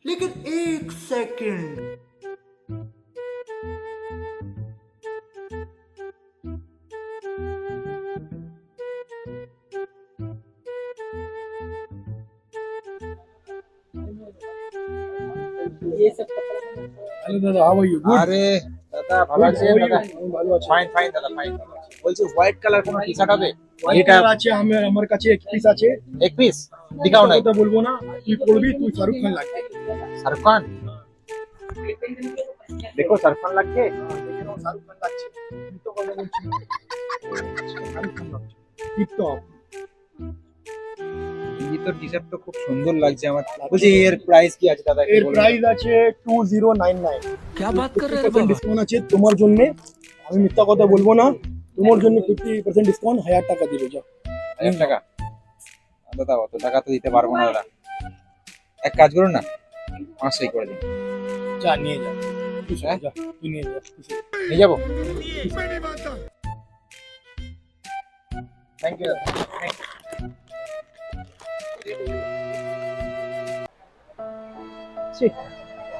लेकिन एक second. Hello দাদা, হাউ আর ইউ? গুড। আরে দাদা ভালো আছেন দাদা? ভালো আছি। ফাইন ফাইন দাদা ফাইন। বলছি হোয়াইট কালার কোন টি শার্ট হবে? এটা এটা আছে, আমার কাছে এক পিস আছে। এক পিস দিখাও নাই। কথা বলবো না, তুই পড়বি, তুই শাহরুখ খান লাগবে। শাহরুখ খান দেখো শাহরুখ খান লাগছে। শাহরুখ খান লাগছে। তুই তো কথা বলছিস। শাহরুখ খান লাগছে। টিপটপ। এই তো টি শার্ট তো খুব সুন্দর লাগছে আমার। বলছি এর প্রাইস কি আছে দাদা? এর প্রাইস আছে 2099। क्या बात कर रहे हैं 50% ডিসকাউন্ট আছে তোমার জন্য। আমি মিথ্যা কথা বলবো না, তোমার জন্য 50% ডিসকাউন্ট 1000 টাকা দিবে যা। 1000 টাকা? দাদা অত টাকা তো দিতে পারবো না দাদা। এক কাজ করুন না, 500 করে দিন। যা নিয়ে যা। তুই হ্যাঁ? যা, তুই নিয়ে যা। নিয়ে যাবো? Thank you.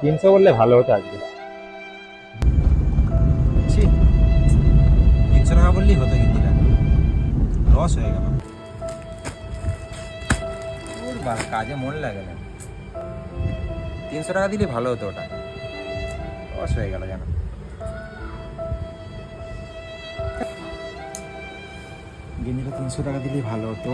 300 বললে ভালো হতো আজকে। 300 টাকা বললেই হতো, কিন্তু লস হয়ে গেল। কাজে মন লাগে না। 300 টাকা দিলে ভালো হতো, ওটা লস হয়ে গেল জানো। গেঞ্জিটা 300 টাকা দিলেই ভালো হতো।